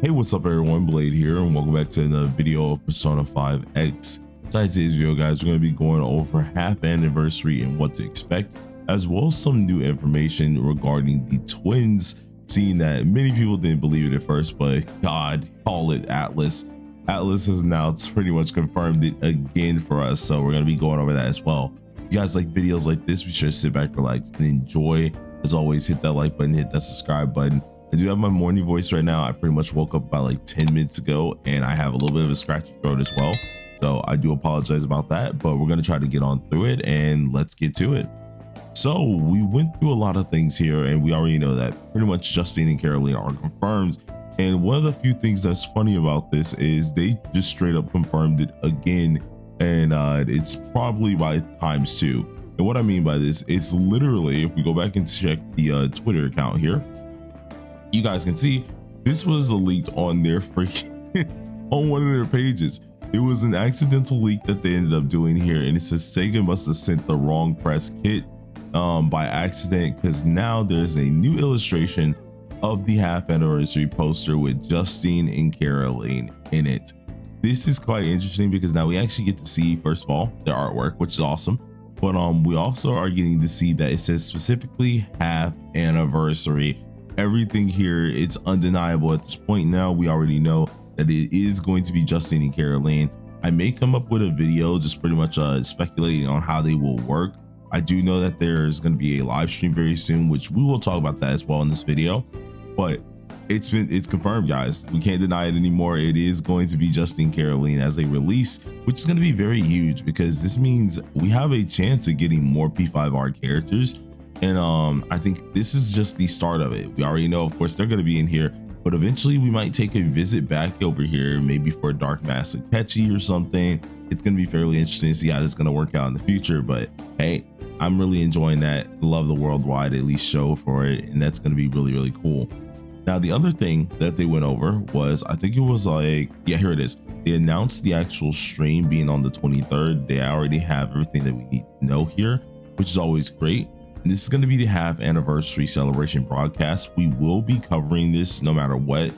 Hey, what's up everyone, Blade here, and welcome back to another video of Persona 5X. Besides today's video, guys, we're going to be going over half anniversary and what to expect, as well as some new information regarding the twins, seeing that many people didn't believe it at first, but God, call it Atlas. Atlas has now pretty much confirmed it again for us, so we're going to be going over that as well. If you guys like videos like this, be sure to sit back, relax, and enjoy. As always, hit that like button, hit that subscribe button. I do have my morning voice right now. I pretty much woke up about like 10 minutes ago and I have a little bit of a scratchy throat as well. So I do apologize about that, but we're going to try to get on through it and let's get to it. So we went through a lot of things here and we already know that pretty much Justine and Caroline are confirmed. And one of the few things that's funny about this is they just straight up confirmed it again. And it's probably by ×2. And what I mean by this, it's literally, if we go back and check the Twitter account here, you guys can see this was leaked on their freaking on one of their pages. It was an accidental leak that they ended up doing here, and it says Sega must have sent the wrong press kit by accident, because now there's a new illustration of the half anniversary poster with Justine and Caroline in it. This is quite interesting because now we actually get to see, first of all, their artwork, which is awesome, but we also are getting to see that it says specifically half anniversary. Everything here, it's undeniable at this point. Now we already know that it is going to be Justine and Caroline. I may come up with a video just pretty much speculating on how they will work. I do know that there's going to be a live stream very soon, which we will talk about that as well in this video, but it's confirmed, guys. We can't deny it anymore. It is going to be Justine and Caroline as a release, which is going to be very huge because this means we have a chance of getting more P5R characters. And I think this is just the start of it. We already know, of course, they're going to be in here, but eventually we might take a visit back over here, maybe for a Dark Mask Akechi or something. It's going to be fairly interesting to see how this is going to work out in the future. But hey, I'm really enjoying that. Love the worldwide at least show for it, and that's going to be really, really cool. Now, the other thing that they went over was, I think it was like, yeah, here it is. They announced the actual stream being on the 23rd. They already have everything that we need to know here, which is always great. And this is going to be the half anniversary celebration broadcast. We will be covering this no matter what.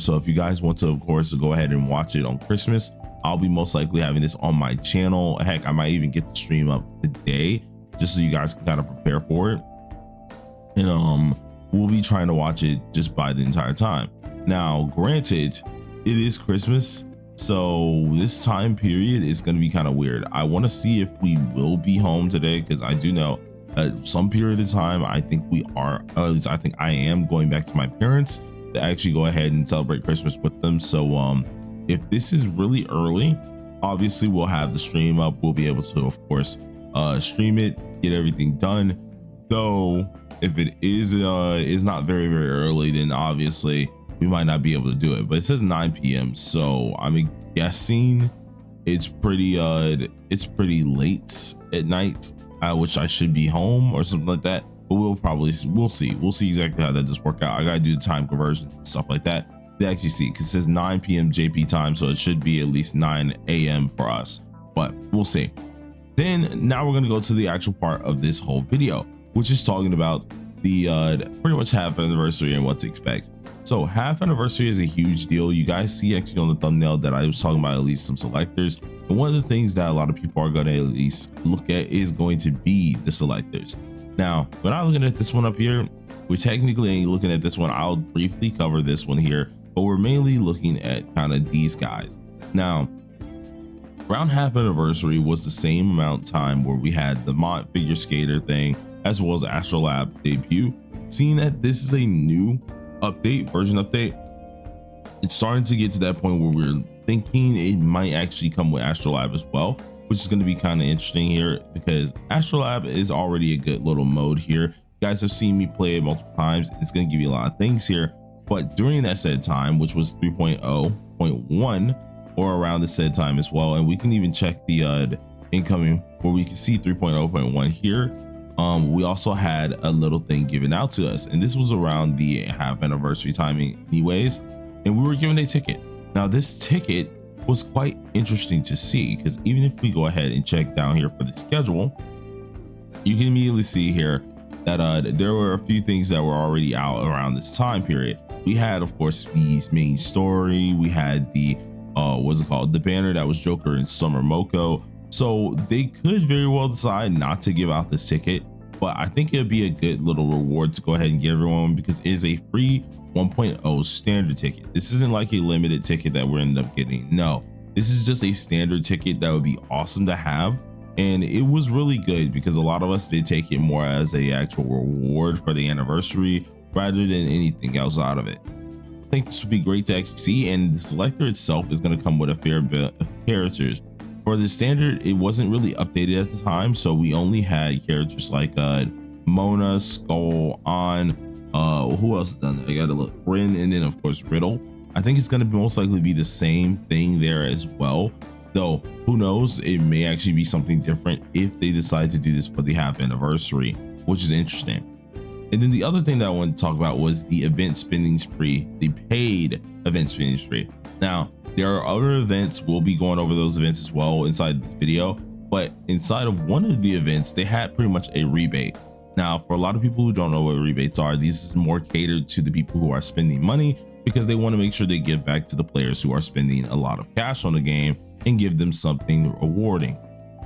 So if you guys want to, of course, go ahead and watch it on Christmas, I'll be most likely having this on my channel. Heck, I might even get the stream up today just so you guys can kind of prepare for it. And we'll be trying to watch it just by the entire time. Now, granted, it is Christmas, so this time period is going to be kind of weird. I want to see if we will be home today, because I do know some period of time I think we are, or at least I think I am going back to my parents to actually go ahead and celebrate Christmas with them. So if this is really early, obviously we'll have the stream up. We'll be able to, of course, stream it, get everything done. Though if it is not very, very early, then obviously we might not be able to do it. But it says 9 p.m. so I'm guessing it's pretty late at night, which I should be home or something like that. But we'll see exactly how that does work out. I gotta do the time conversion and stuff like that to actually see, because it says 9 p.m. JP time, so it should be at least 9 a.m. for us, but we'll see. Then now we're gonna go to the actual part of this whole video, which is talking about the pretty much half anniversary and what to expect. So half anniversary is a huge deal. You guys see actually on the thumbnail that I was talking about at least some selectors. And one of the things that a lot of people are going to at least look at is going to be the selectors. Now, we're not looking at this one up here. We're technically ain't looking at this one. I'll briefly cover this one here, but we're mainly looking at kind of these guys. Now, around half anniversary was the same amount of time where we had the Mont figure skater thing, as well as Astrolab debut. Seeing that this is a new version update, it's starting to get to that point where we're thinking it might actually come with Astrolab as well, which is going to be kind of interesting here, because Astrolab is already a good little mode here. You guys have seen me play it multiple times. It's going to give you a lot of things here, but during that said time, which was 3.0.1 or around the said time as well, and we can even check the incoming where we can see 3.0.1 here. We also had a little thing given out to us, and this was around the half anniversary timing anyways, and we were given a ticket. Now this ticket was quite interesting to see, because even if we go ahead and check down here for the schedule, you can immediately see here that there were a few things that were already out around this time period. We had, of course, the main story. We had the what's it called, the banner that was Joker and Summer Moko. So they could very well decide not to give out this ticket, but I think it'd be a good little reward to go ahead and give everyone, because it is a free 1.0 standard ticket. This isn't like a limited ticket that we're end up getting. No, this is just a standard ticket that would be awesome to have. And it was really good because a lot of us did take it more as a actual reward for the anniversary rather than anything else out of it. I think this would be great to actually see, and the selector itself is going to come with a fair bit of characters. For the standard, it wasn't really updated at the time, so we only had characters like Mona, Skull, On, who else has done it? I gotta look, Rin, and then of course Riddle. I think it's going to most likely be the same thing there as well, though who knows, it may actually be something different if they decide to do this for the half anniversary, which is interesting. And then the other thing that I wanted to talk about was the event spending spree, the paid event spending spree. Now, there are other events. We'll be going over those events as well inside this video, but inside of one of the events, they had pretty much a rebate. Now, for a lot of people who don't know what rebates are, these is more catered to the people who are spending money because they want to make sure they give back to the players who are spending a lot of cash on the game and give them something rewarding.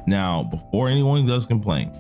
Now, before anyone does complain,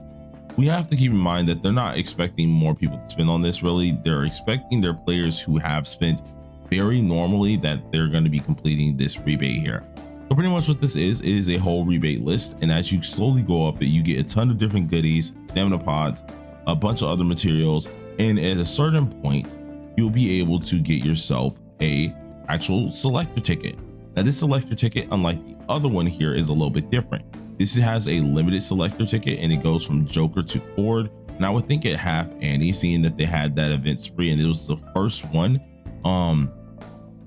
we have to keep in mind that they're not expecting more people to spend on this. Really, they're expecting their players who have spent very normally that they're going to be completing this rebate here. So pretty much what this is a whole rebate list, and as you slowly go up it, you get a ton of different goodies, stamina pods, a bunch of other materials, and at a certain point you'll be able to get yourself a actual selector ticket. Now this selector ticket, unlike the other one here, is a little bit different. This has a limited selector ticket and it goes from Joker to Cord. And I would think at half Annie, seeing that they had that event spree and it was the first one,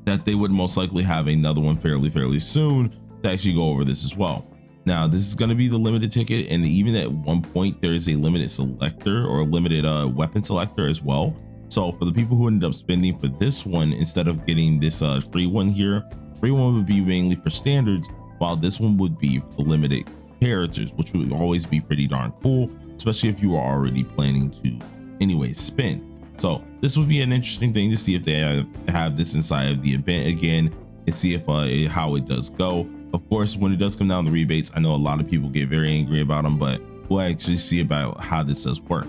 that they would most likely have another one fairly soon to actually go over this as well. Now this is going to be the limited ticket, and even at one point there is a limited selector or limited weapon selector as well. So for the people who ended up spending for this one, instead of getting this free one here, free one would be mainly for standards, while this one would be for the limited characters, which would always be pretty darn cool, especially if you are already planning to anyway spend. So this would be an interesting thing to see if they have this inside of the event again, and see if how it does go. Of course, when it does come down to rebates, I know a lot of people get very angry about them, but we'll actually see about how this does work.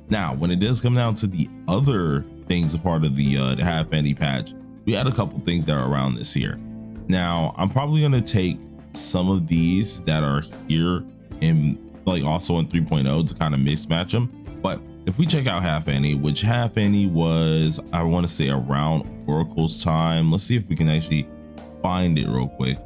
Now, when it does come down to the other things, a part of the half Annie patch, we had a couple things that are around this here. Now, I'm probably going to take some of these that are here and like also in 3.0 to kind of mismatch them. But if we check out half Annie, which half Annie was, I want to say around Oracle's time. Let's see if we can actually find it real quick,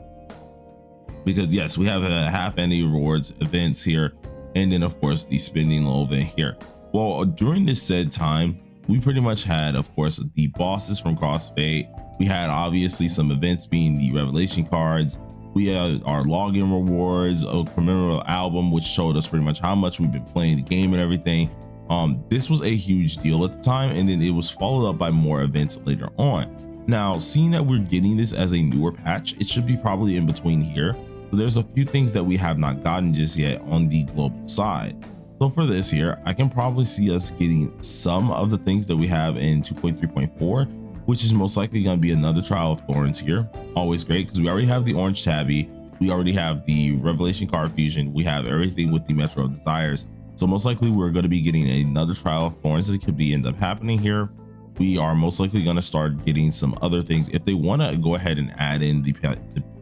because yes, we have a half Annie rewards events here, and then of course the spending low event here. Well, during this said time, we pretty much had, of course, the bosses from Crossfade. We had obviously some events being the revelation cards. We had our login rewards, a commemorative album, which showed us pretty much how much we've been playing the game and everything. This was a huge deal at the time, and then it was followed up by more events later on. Now, seeing that we're getting this as a newer patch, it should be probably in between here. So there's a few things that we have not gotten just yet on the global side. So for this here, I can probably see us getting some of the things that we have in 2.3.4, which is most likely going to be another Trial of Thorns here. Always great, because we already have the Orange Tabby, we already have the Revelation Card Fusion, we have everything with the Metro of Desires. So most likely we're going to be getting another Trial of Thorns that could be end up happening here. We are most likely going to start getting some other things. If they want to go ahead and add in the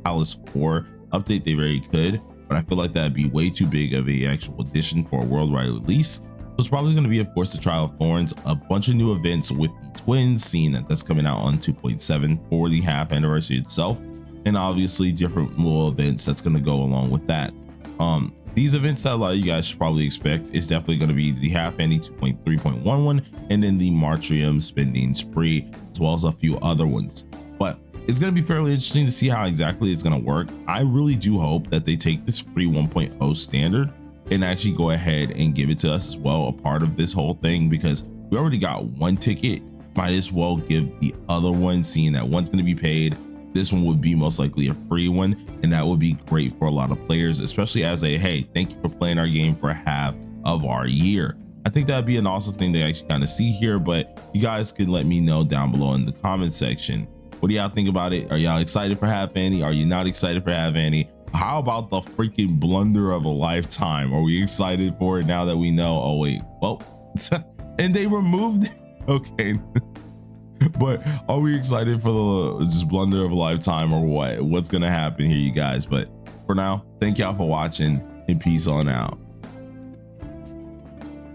Palace 4 update, they very could, but I feel like that'd be way too big of a actual addition for a worldwide release. So it's probably going to be, of course, the Trial of Thorns, a bunch of new events with the twins, seeing that that's coming out on 2.7 for the half anniversary itself, and obviously different little events that's going to go along with that. These events that a lot of you guys should probably expect is definitely going to be the half Annie 2.3.11 and then the Martrium spending spree, as well as a few other ones. But it's going to be fairly interesting to see how exactly it's going to work. I really do hope that they take this free 1.0 standard and actually go ahead and give it to us as well, a part of this whole thing, because we already got one ticket. Might as well give the other one, seeing that one's going to be paid. This one would be most likely a free one, and that would be great for a lot of players, especially as a, hey, thank you for playing our game for half of our year. I think that'd be an awesome thing to actually kind of see here, but you guys can let me know down below in the comment section. What do y'all think about it? Are y'all excited for Half Annie? Are you not excited for Half Annie? How about the freaking blunder of a lifetime? Are we excited for it now that we know? Oh wait, well, and they removed it. Okay. But are we excited for the just blunder of a lifetime or what? What's gonna happen here, you guys? But for now, thank y'all for watching and peace on out.